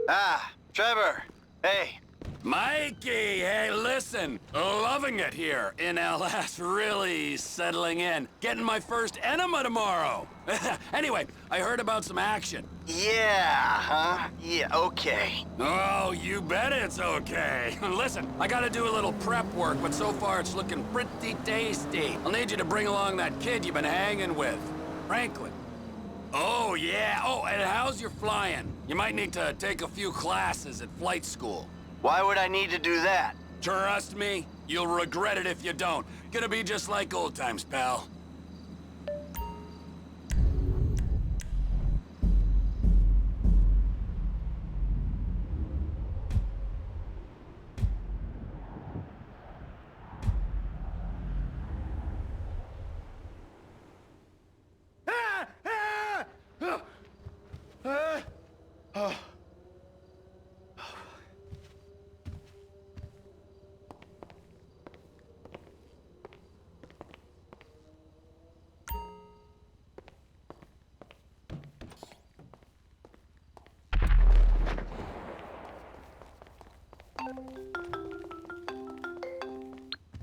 Ah, Trevor. Hey. Mikey, hey, listen. Loving it here in LS, really settling in. Getting my first enema tomorrow. Anyway, I heard about some action. Yeah, huh? Yeah, okay. Oh, you bet it's okay. Listen, I gotta do a little prep work, but so far it's looking pretty tasty. I'll need you to bring along that kid you've been hanging with, Franklin. Oh, yeah. Oh, and how's your flying? You might need to take a few classes at flight school. Why would I need to do that? Trust me, you'll regret it if you don't. Gonna be just like old times, pal.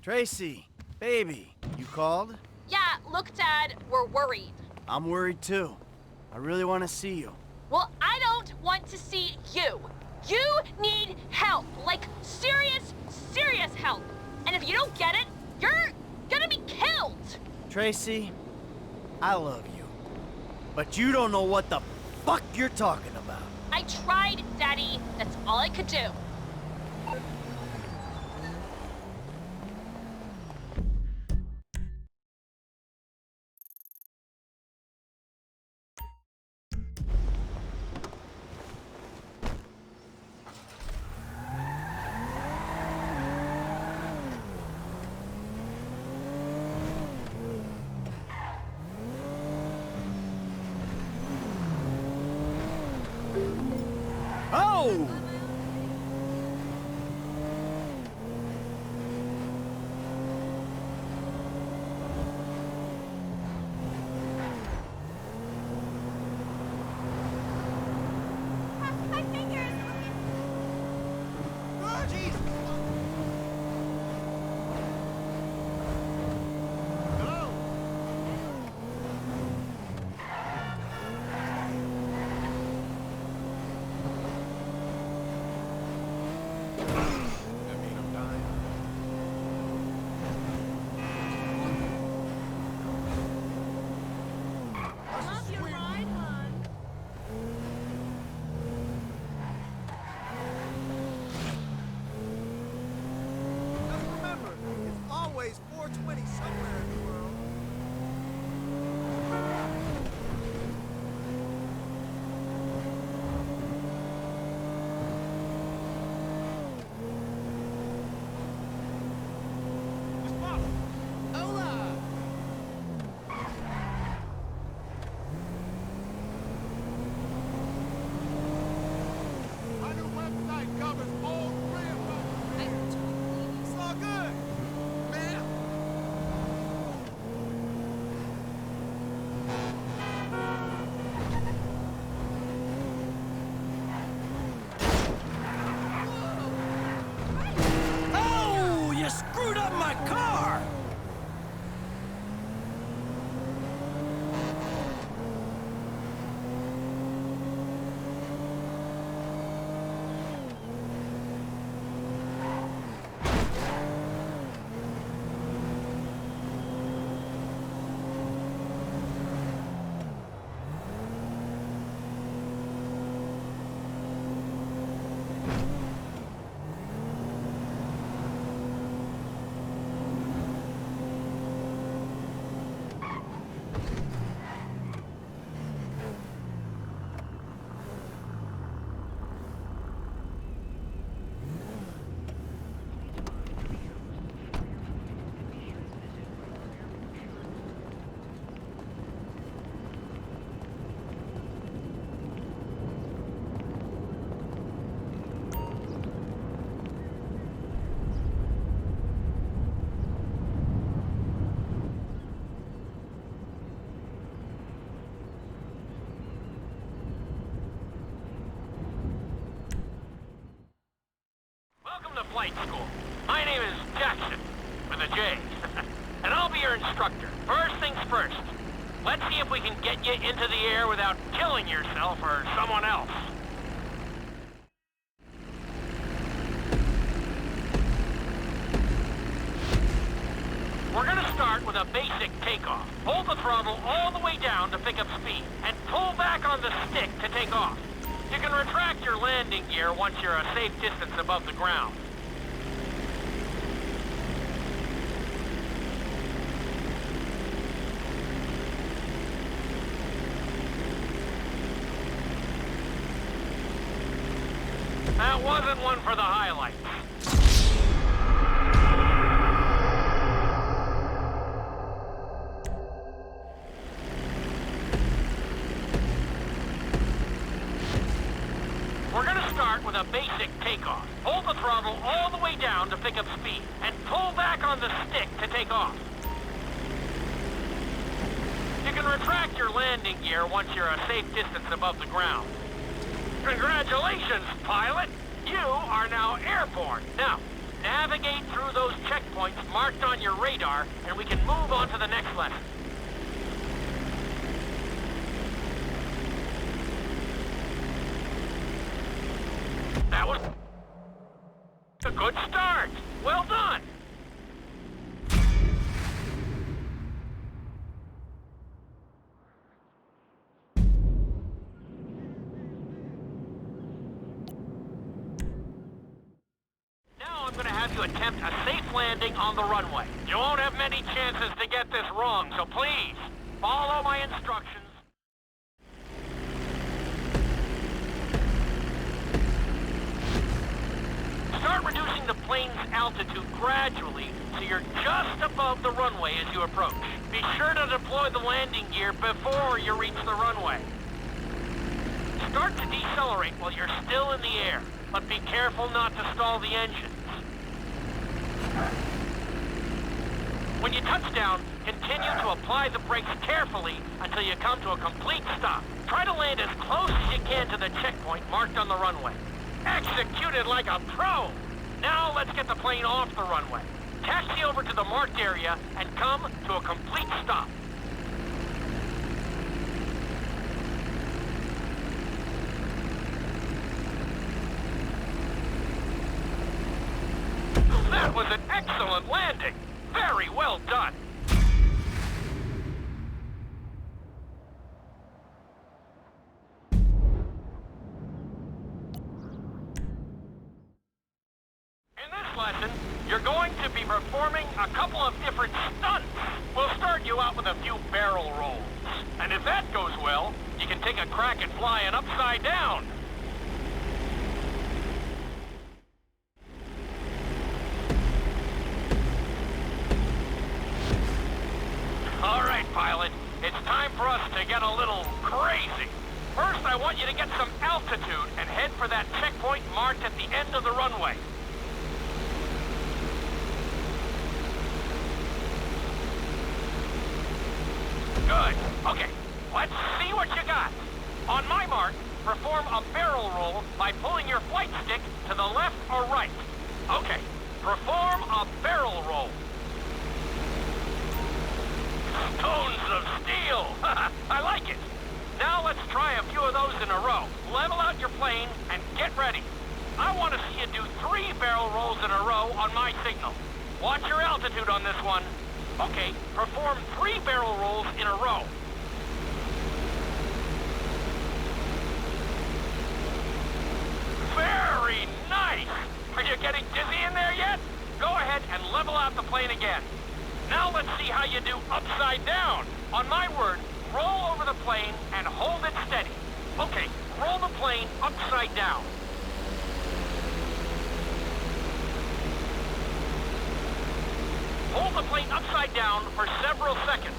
Tracy, baby, you called? Yeah, look, Dad, we're worried. I'm worried too. I really want to see you. Well, I don't want to see you. You need help, like serious, serious help. And if you don't get it, you're gonna be killed. Tracy, I love you. But you don't know what the fuck you're talking about. I tried, Daddy. That's all I could do. Oh! My fingers! Oh, jeez! Hello? with a J. And I'll be your instructor. First things first. Let's see if we can get you into the air without killing yourself or someone else. We're gonna start with a basic takeoff. Hold the throttle all the way down to pick up speed, and pull back on the stick to take off. You can retract your landing gear once you're a safe distance above the ground. That wasn't one for the highlights. We're gonna start with a basic takeoff. Hold the throttle all the way down to pick up speed, and pull back on the stick to take off. You can retract your landing gear once you're a safe distance above the ground. Congratulations, pilot! You are now airborne. Now, navigate through those checkpoints marked on your radar, and we can move on to the next lesson. That was a good start. Well done. Now I'm going to have you attempt a safe landing on the runway. You won't have many chances to get this wrong, so please, follow my instructions. Start reducing the plane's altitude gradually so you're just above the runway as you approach. Be sure to deploy the landing gear before you reach the runway. Start to decelerate while you're still in the air, but be careful not to stall the engines. When you touch down, continue to apply the brakes carefully until you come to a complete stop. Try to land as close as you can to the checkpoint marked on the runway. Executed like a pro! Now let's get the plane off the runway. Taxi over to the marked area and come to a complete stop. That was an excellent landing! Very well done! Lesson, you're going to be performing a couple of different stunts. We'll start you out with a few barrel rolls. And if that goes well, you can take a crack at flying upside down. All right, pilot. It's time for us to get a little crazy. First, I want you to get some altitude and head for that checkpoint marked at the end of the runway. Good. Okay, let's see what you got. On my mark, perform a barrel roll by pulling your flight stick to the left or right. Okay, perform a barrel roll. Stones of steel! I like it. Now let's try a few of those in a row. Level out your plane and get ready. I want to see you do 3 barrel rolls in a row on my signal. Watch your altitude on this one. Okay, perform 3 barrel rolls in a row. Very nice! Are you getting dizzy in there yet? Go ahead and level out the plane again. Now let's see how you do upside down. On my word, roll over the plane and hold it steady. Okay, roll the plane upside down. Hold the plane upside down for several seconds.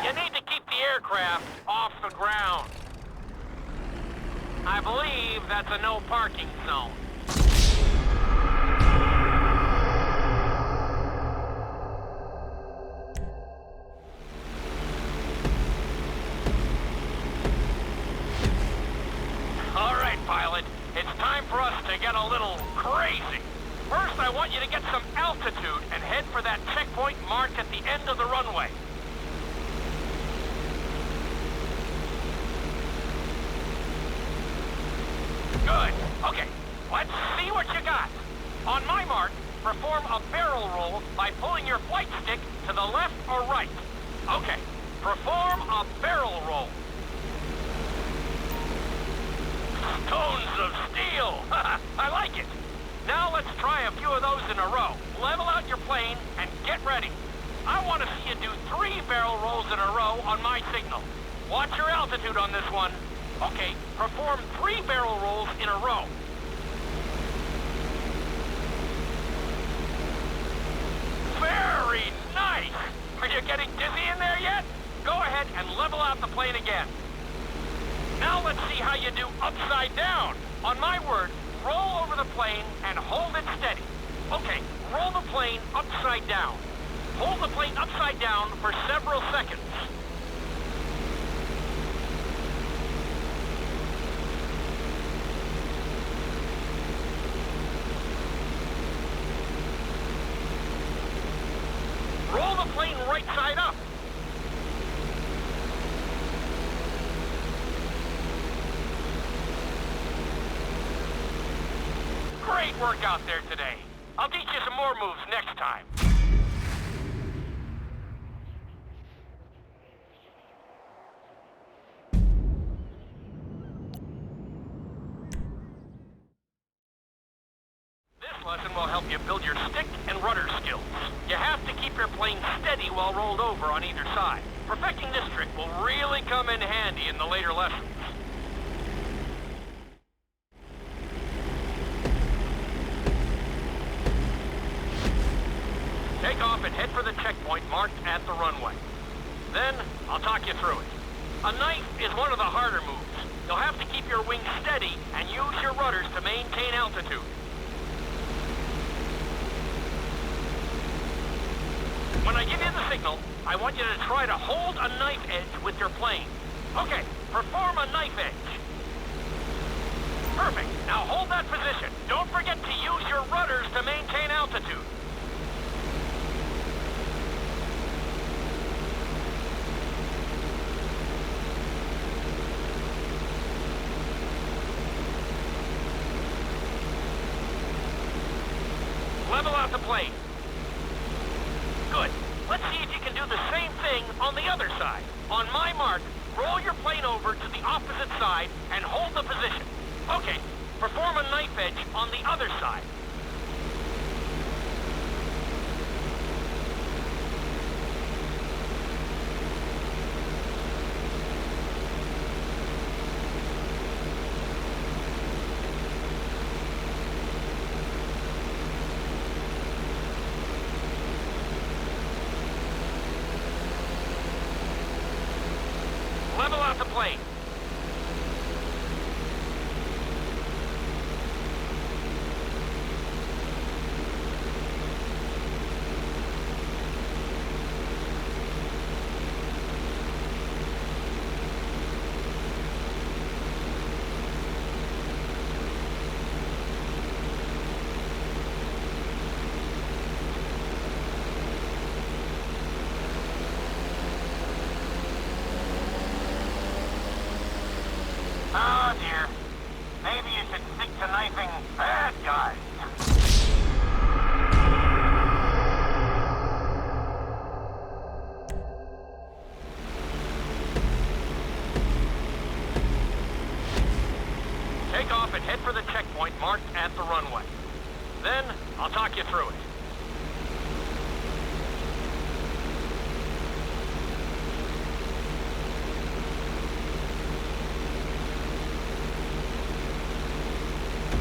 You need to keep the aircraft off the ground. I believe that's a no parking zone. All right, pilot. It's time for us to get a little crazy. First, I want you to get some altitude and head for that checkpoint marked at the end of the runway. Good. Okay, let's see what you got. On my mark, perform a barrel roll by pulling your flight stick to the left or right. Okay, perform a barrel roll. Stones of steel! I like it! Now let's try a few of those in a row. Level out your plane and get ready. I want to see you do 3 barrel rolls in a row on my signal. Watch your altitude on this one. Okay, perform 3 barrel rolls in a row. Very nice! Are you getting dizzy in there yet? Go ahead and level out the plane again. Now let's see how you do upside down. On my word, roll over the plane and hold it steady. Okay, roll the plane upside down. Hold the plane upside down for several seconds. Roll the plane right side up. Great work out there today. I'll teach you some more moves next time. This lesson will help you build your stick and rudder skills. You have to keep your plane steady while rolled over on either side. Perfecting this trick will really come in handy in the later lessons. Take off and head for the checkpoint marked at the runway. Then, I'll talk you through it. A knife is one of the harder moves. You'll have to keep your wings steady and use your rudders to maintain altitude. When I give you the signal, I want you to try to hold a knife edge with your plane. Okay, perform a knife edge. Perfect. Now hold that position. Don't forget to use your rudders to maintain altitude. Level out the plane. Good. Let's see if you can do the same thing on the other side. On my mark, roll your plane over to the opposite side and hold the position. Okay, perform a knife edge on the other side. Level out the plane. Oh dear. Maybe you should stick to knifing bad guys. Take off and head for the checkpoint marked at the runway. Then, I'll talk you through it.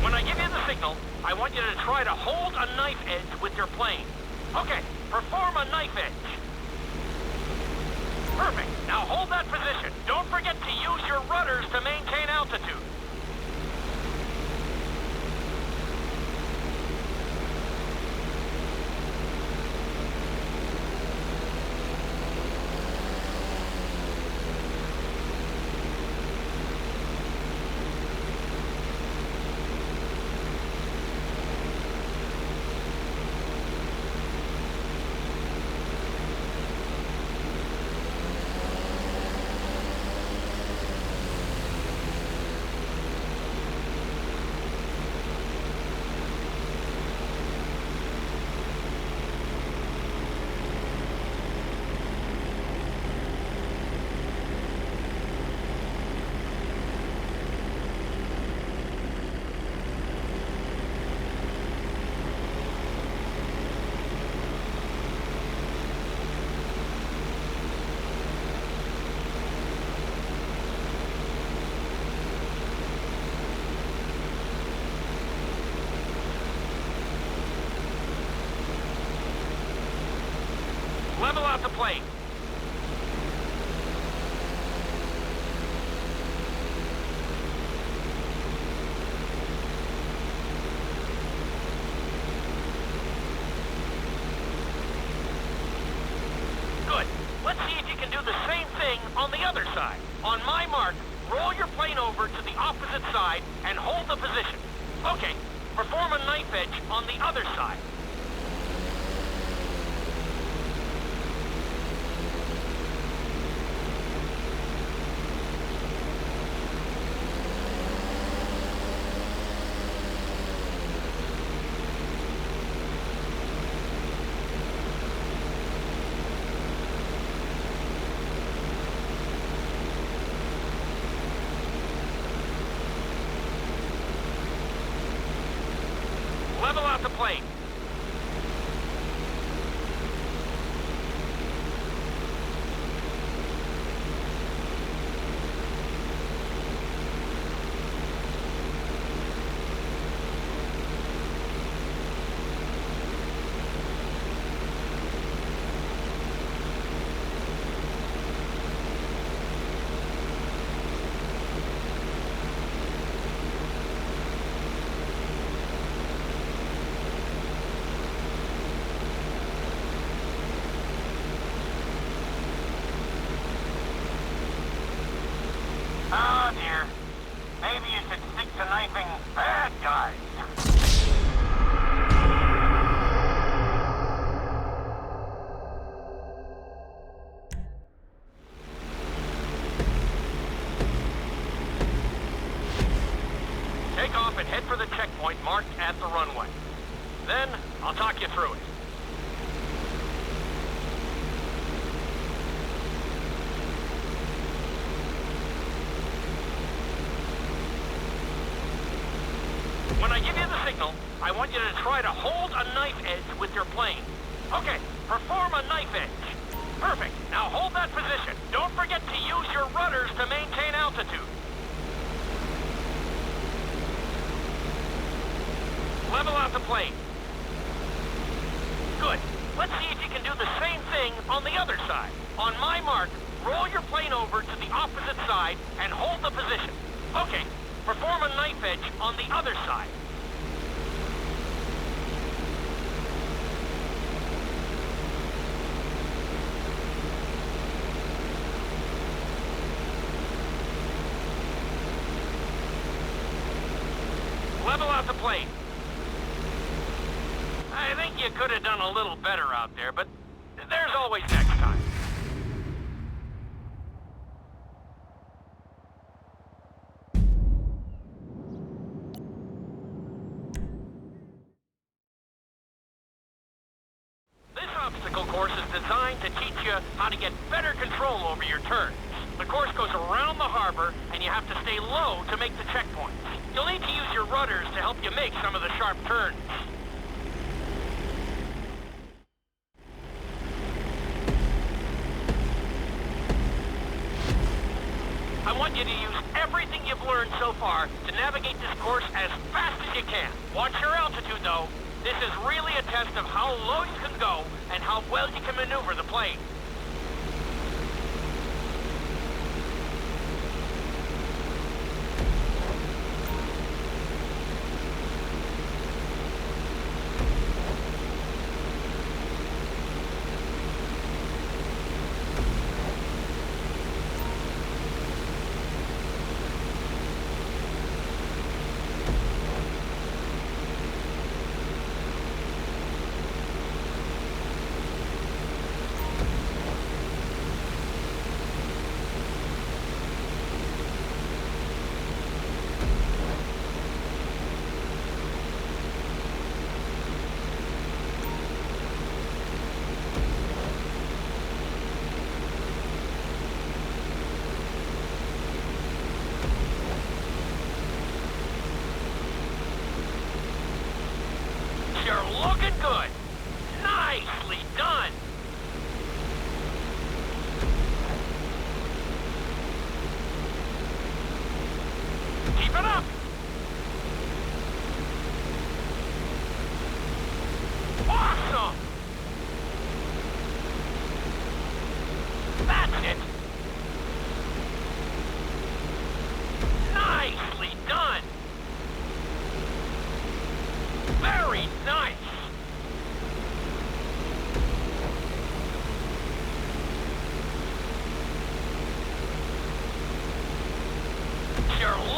When I give you the signal, I want you to try to hold a knife edge with your plane. Okay, perform a knife edge. now hold that position. Don't forget to use your rudders to maintain altitude. Level out the plane. Good. Let's see if you can do the same thing on the other side. On my mark, roll your plane over to the opposite side and hold the position. Okay, perform a knife edge on the other side. Level out the plane. Oh dear. Maybe you should stick to knifing bad guys. Take off and head for the checkpoint marked at the runway. Then, I'll talk you through it. When I give you the signal, I want you to try to hold a knife edge with your plane. Okay, perform a knife edge. Perfect. Now hold that position. Don't forget to use your rudders to maintain altitude. Level out the plane. Good. Let's see if you can do the same thing on the other side. On my mark, roll your plane over to the opposite side and hold the position. Okay. Perform a knife edge on the other side. Level out the plane. I think you could have done a little better out there, but there's always next time. Obstacle course is designed to teach you how to get better control over your turns. The course goes around the harbor, and you have to stay low to make the checkpoints. You'll need to use your rudders to help you make some of the sharp turns. I want you to use everything you've learned so far to navigate this course as fast as you can. Watch your altitude, though. This is really a test of how low you can go and how well you can maneuver the plane.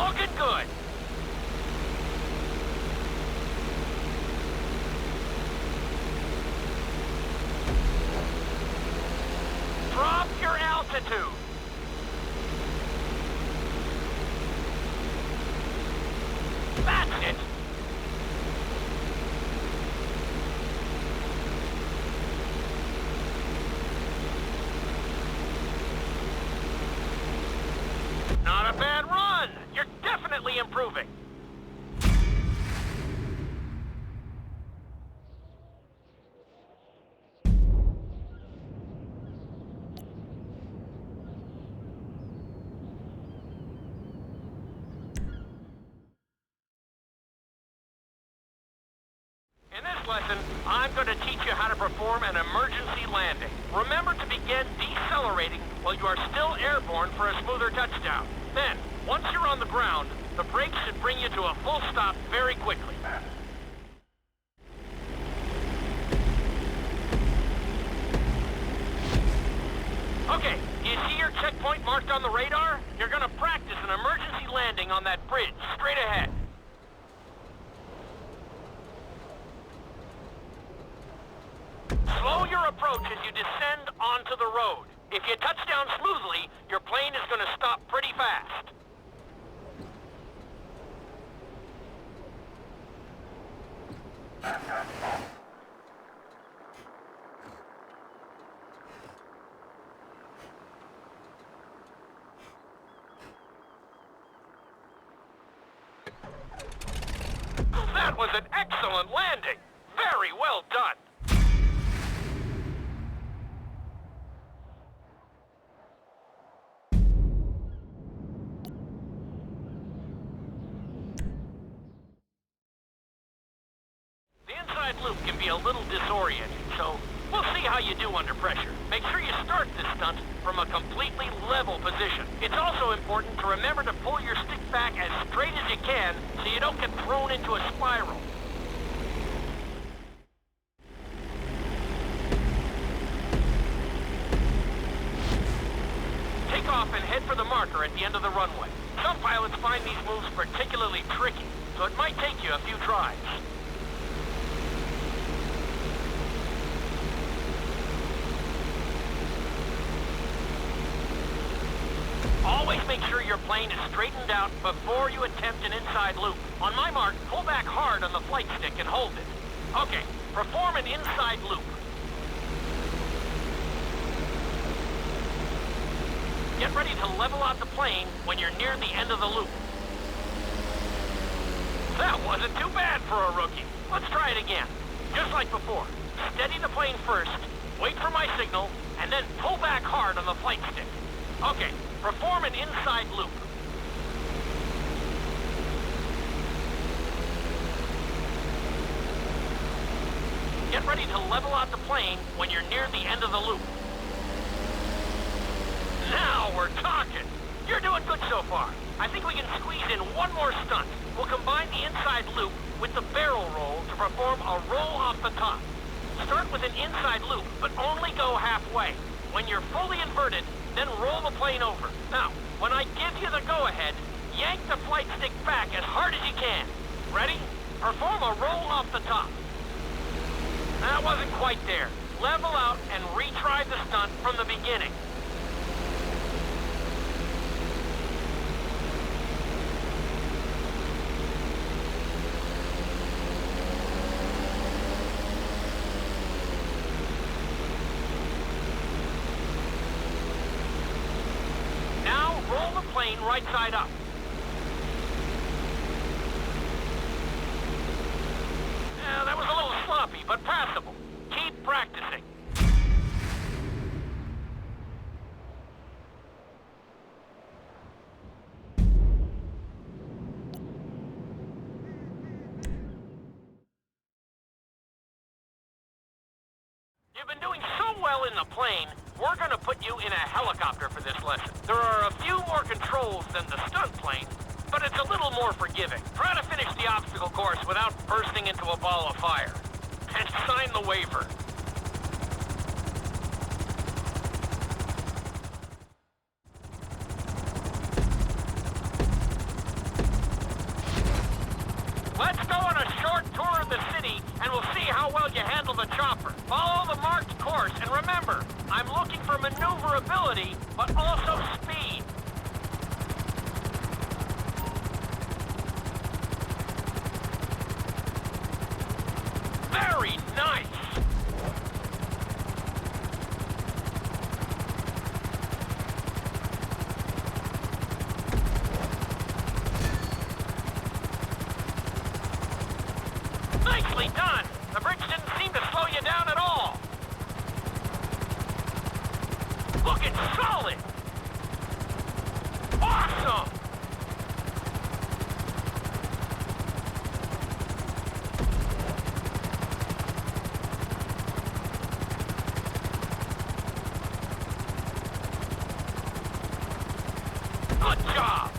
Looking good. Drop your altitude. That's it. Not a bad run. You're definitely improving. In this lesson, I'm going to teach you how to perform an emergency landing. Remember to begin decelerating while you are still airborne for a smoother touchdown. Then, once you're on the ground, the brakes should bring you to a full stop very quickly. Okay, do you see your checkpoint marked on the radar? You're going to practice an emergency landing on that bridge straight ahead. Slow your approach as you descend onto the road. If you touch down smoothly, your plane is going to stop pretty fast. That was an excellent landing. Very well done. Loop can be a little disorienting, so we'll see how you do under pressure. Make sure you start this stunt from a completely level position. It's also important to remember to pull your stick back as straight as you can so you don't get thrown into a spiral. Take off and head for the marker at the end of the runway. Some pilots find these moves particularly tricky, so it might take you a few tries. Always make sure your plane is straightened out before you attempt an inside loop. On my mark, pull back hard on the flight stick and hold it. Okay, perform an inside loop. Get ready to level out the plane when you're near the end of the loop. That wasn't too bad for a rookie. Let's try it again. Just like before. Steady the plane first, wait for my signal, and then pull back hard on the flight stick. Okay, perform an inside loop. Get ready to level out the plane when you're near the end of the loop. Now we're talking. You're doing good so far. I think we can squeeze in one more stunt. We'll combine the inside loop with the barrel roll to perform a roll off the top. Start with an inside loop, but only go halfway. When you're fully inverted, then roll the plane over. Now, when I give you the go-ahead, yank the flight stick back as hard as you can. Ready? Perform a roll off the top. That wasn't quite there. Level out and retry the stunt from the beginning. Right side up. Yeah, that was a little sloppy, but passable. Keep practicing. You've been doing so well in the plane, we're going to put you in a helicopter for this lesson. There are a few more controls than the stunt plane, but it's a little more forgiving. Try to finish the obstacle course without bursting into a ball of fire. And sign the waiver. well you handle the chopper. Follow the marked course, and remember, I'm looking for maneuverability, but also speed. Very nice! Nicely done! The bridge didn't seem to slow you down at all. Looking solid! Awesome! Good job!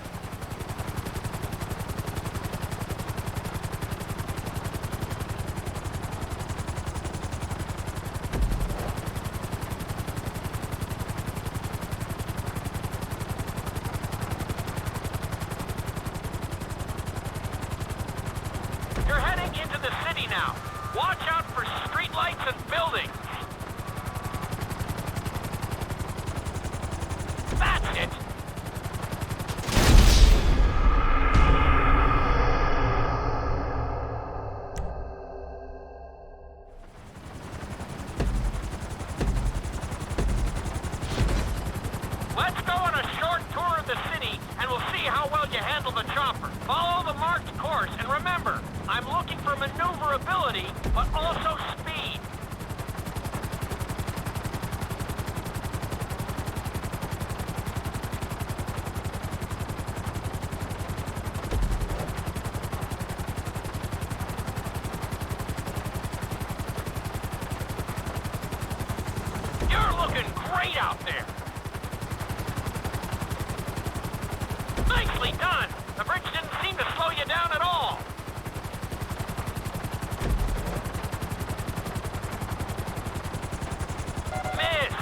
You're heading into the city now. Watch out for streetlights and buildings. That's it! Let's go on a short tour of the city, and we'll see how well you handle the chopper. Follow the marked course, and remember, I'm looking for maneuverability, but also speed. You're looking great out there. Nicely done! The bridge didn't seem to slow you down at all. Miss!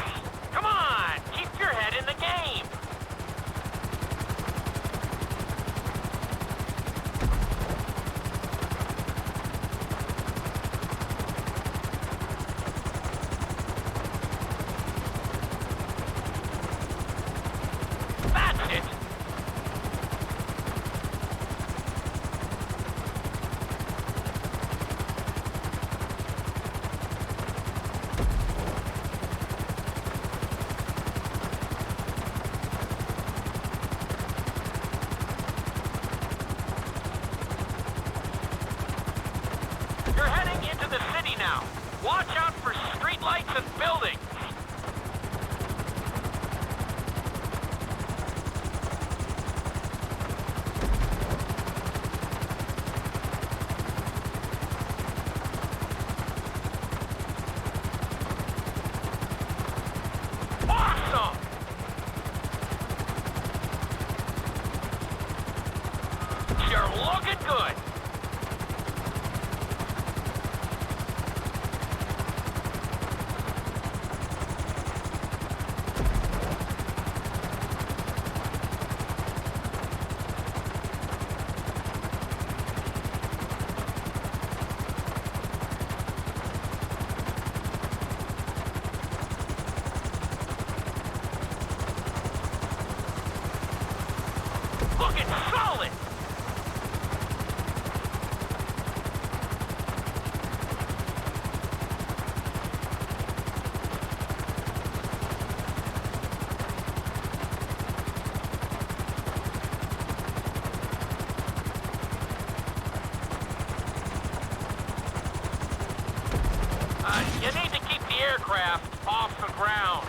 Come on! Keep your head in the game! That's it! You're heading into the city now. Watch out for streetlights and buildings. Awesome! You're looking good. Looking solid! You need to keep the aircraft off the ground.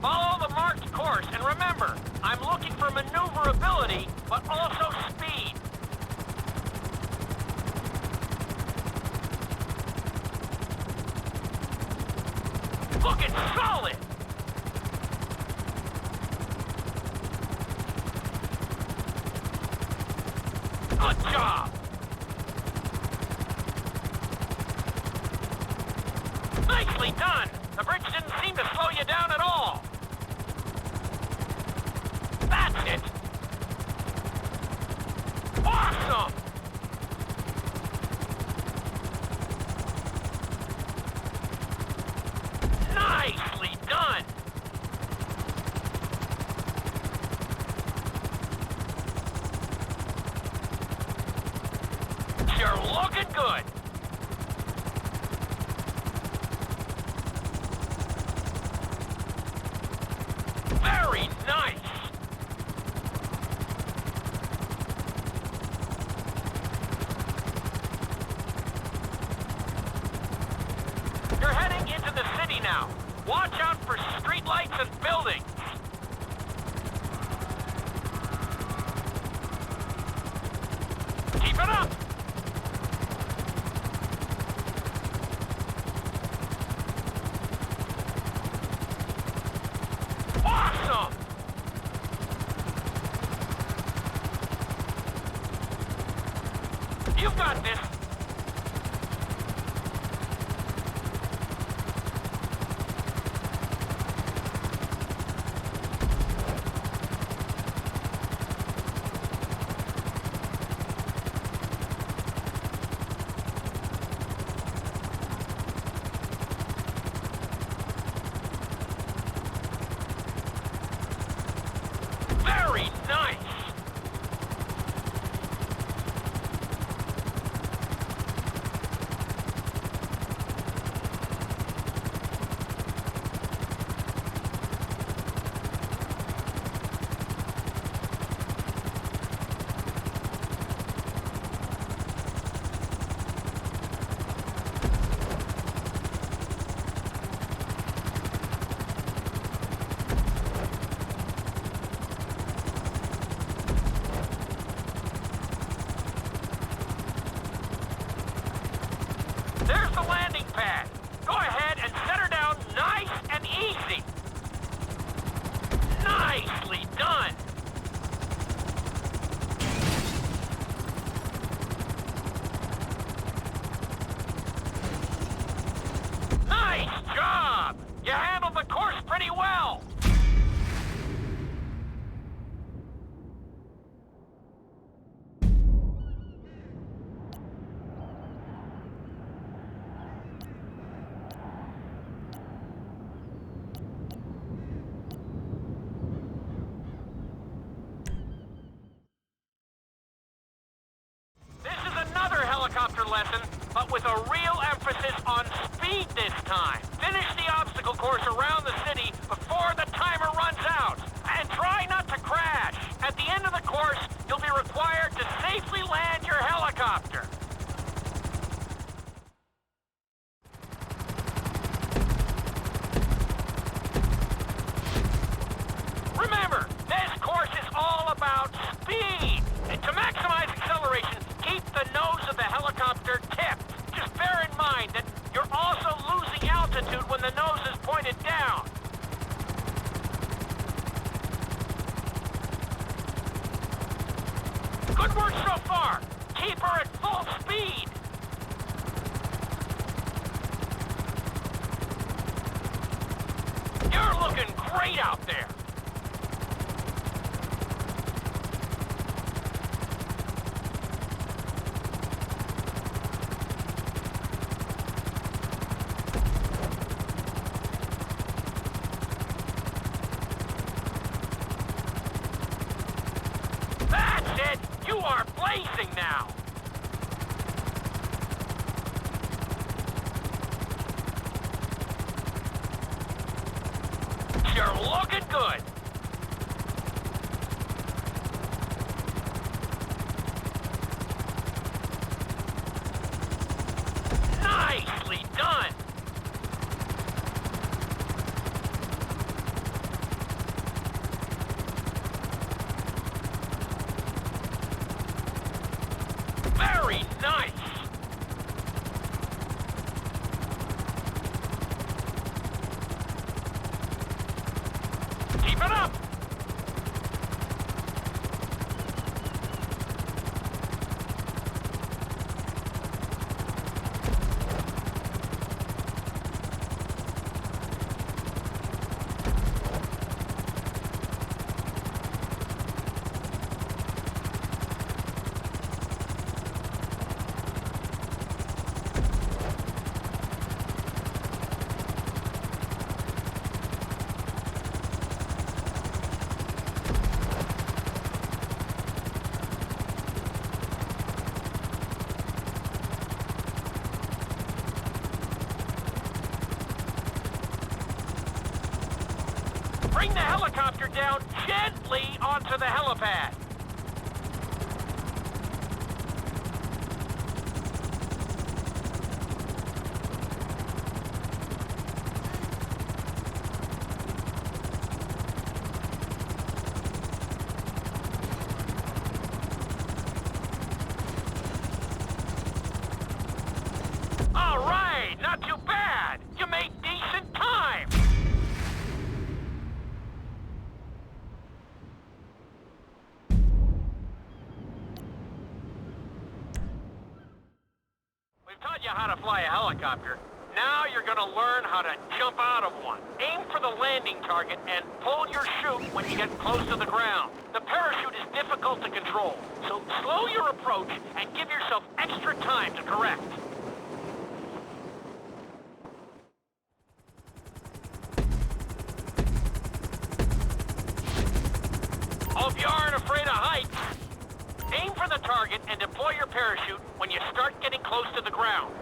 Follow the marked course, and remember, I'm looking for maneuverability, but also speed. Looking solid! Good job! Nicely done! The bridge didn't seem to slow you down at all. That's it! Awesome! Nicely done! You're looking good! Very nice! You're heading into the city now. Watch out for streetlights and buildings. Keep it up! Awesome! You've got this. Very nice! There's the landing pad. Go ahead and set her down nice and easy. Nicely done. Nice job. You handled the course pretty well. This is another helicopter lesson, but with a real emphasis on speed this time. Finish the obstacle course around the city before the timer runs out. And try not to crash. At the end of the course, you'll be required to safely land your helicopter. Remember, this course is all about speed. And to maximize acceleration, keep the nose of the helicopter tipped. Just bear in mind that you're also losing altitude when the nose is pointed down. Good work so far. Keep her at full speed. You're looking great out there. That's it! You are blazing now! You're looking good! Nicely done! Very nice! Keep it up! Bring the helicopter down gently onto the helipad. All right, not too bad. You made decent time. We've taught you how to fly a helicopter. Now you're gonna learn how to jump out of one. Aim for the landing target and pull your chute when you get close to the ground. The parachute is difficult to control, so slow your approach and give yourself extra time to correct. Hope you aren't afraid of heights. Aim for the target and deploy your parachute when you start getting close to the ground.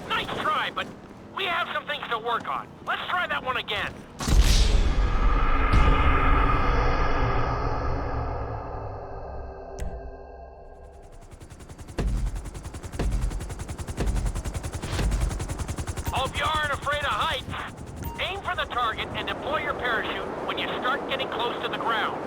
Nice try, but we have some things to work on. Let's try that one again. Hope you aren't afraid of heights. Aim for the target and deploy your parachute when you start getting close to the ground.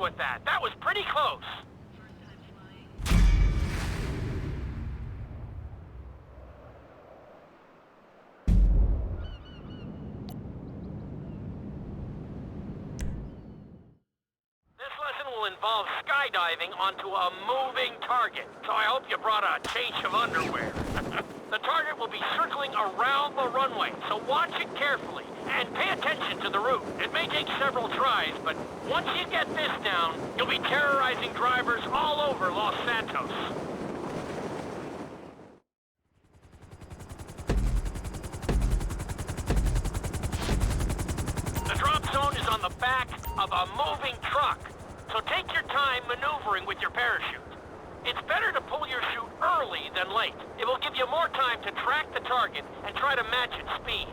with that. That was pretty close. This lesson will involve skydiving onto a moving target, so I hope you brought a change of underwear. The target will be circling around the runway, so watch it carefully and pay attention to the route. It may take several tries, but once you get this down, you'll be terrorizing drivers all over Los Santos. The drop zone is on the back of a moving truck, so take your time maneuvering with your parachute. It's better to pull your chute early than late. It will give you more time to track the target and try to match its speed.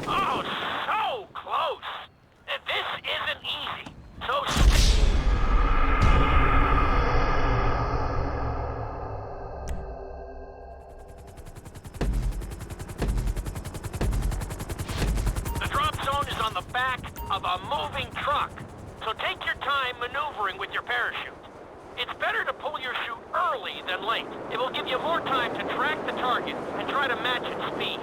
Oh, so close! This isn't easy. The drop zone is on the back of a moving truck, so take your time maneuvering with your parachute. It's better to pull your chute early than late. It will give you more time to track the target and try to match its speed.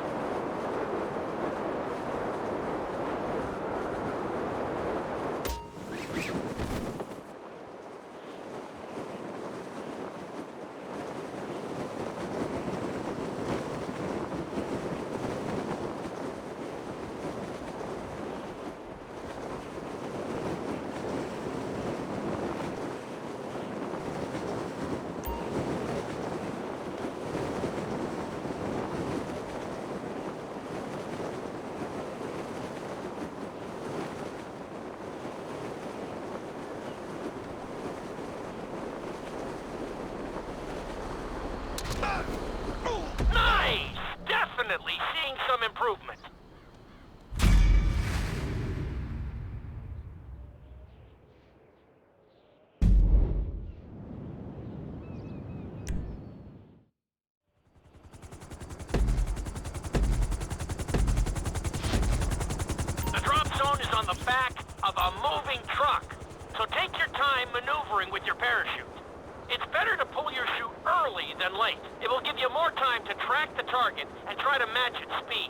Nice! Definitely seeing some improvement. The drop zone is on the back of a moving truck, so take your time maneuvering with your parachute. It's better to pull your chute early than late. It will give you more time to track the target and try to match its speed.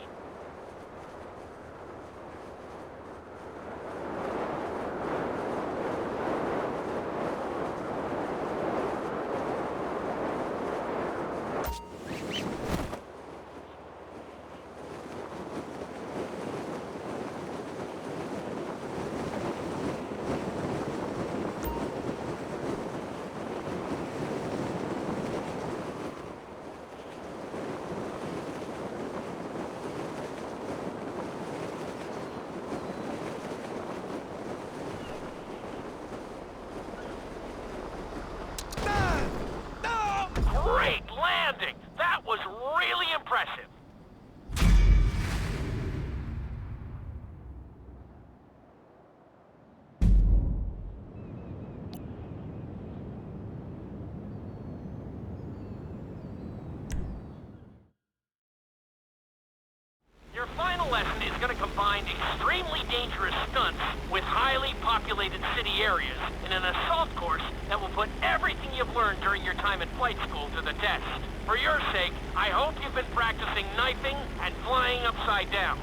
extremely dangerous stunts with highly populated city areas in an assault course that will put everything you've learned during your time in flight school to the test. For your sake, I hope you've been practicing knifing and flying upside down.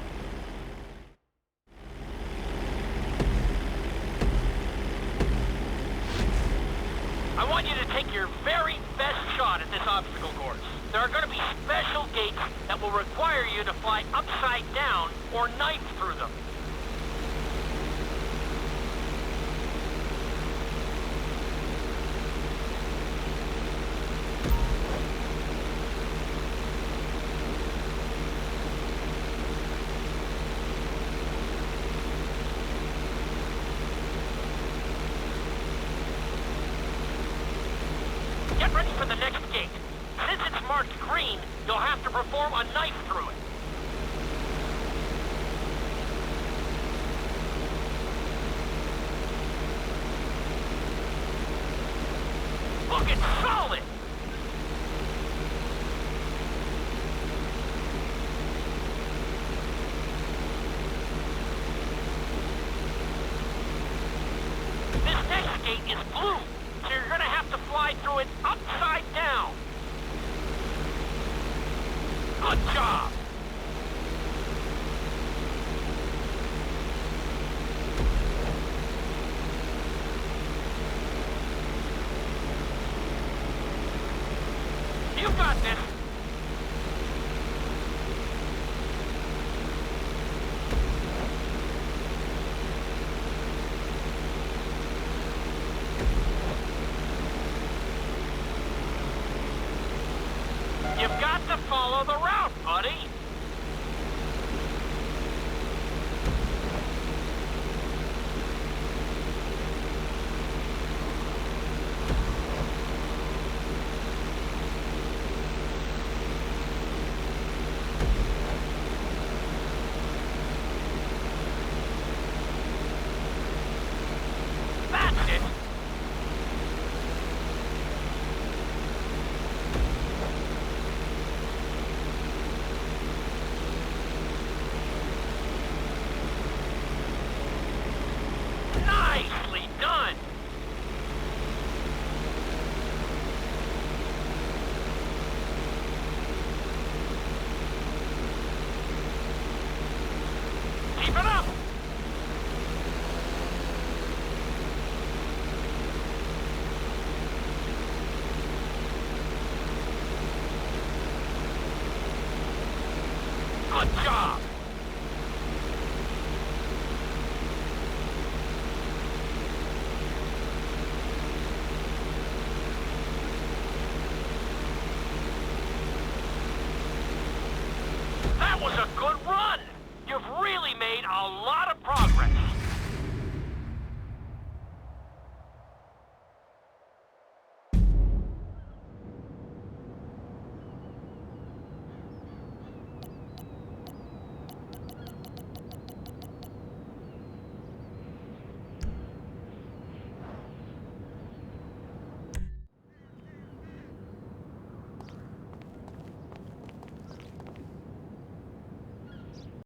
I want you to take your very best shot at this obstacle course. There are going to be special gates that will require you to fly upside down or knife through them. Get ready for the next gate. Since it's marked green, you'll have to perform a knife through it. Look, it's solid! This next gate is blue, so you're gonna have to fly through it upside down. Good job! You got this! You've got to follow the